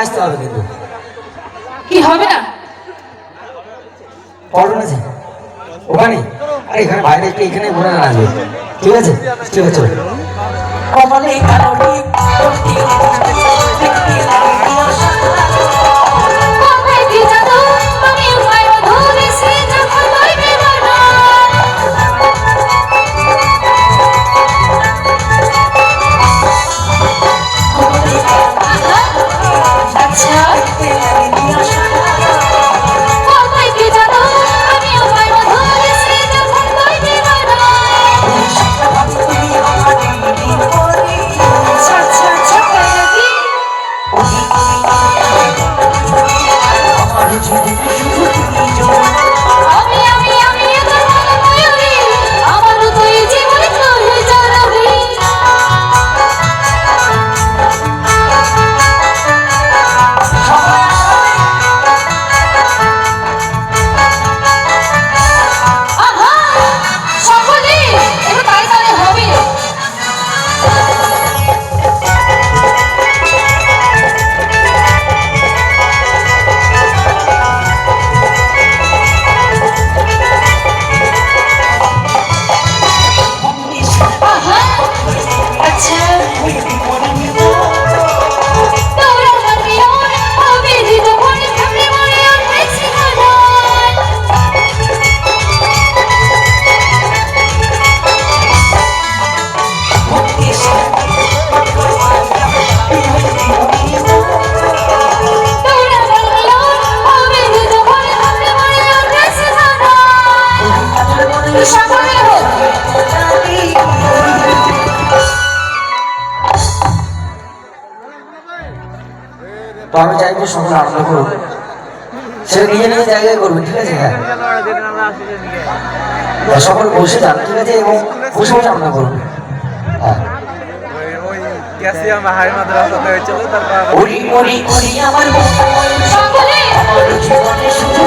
আসতে হবে কিন্তু কি হবে না পড়ো না যে ওখানে আরে এখানে বাইরে একটু এখানে ঘোরা না আসবে ঠিক আছে চলো কমলে কারণে তো আমি চাইবো সকলে আনন্দ করুন সেটা নিজে নিজে জায়গায় করবেন ঠিক আছে হ্যাঁ সকল বসে যান ঠিক আছে এবং বসে বসে আনন্দ করুন হ্যাঁ ওরি ওরি ওরি আমার সকলে আমার জীবনে শুধু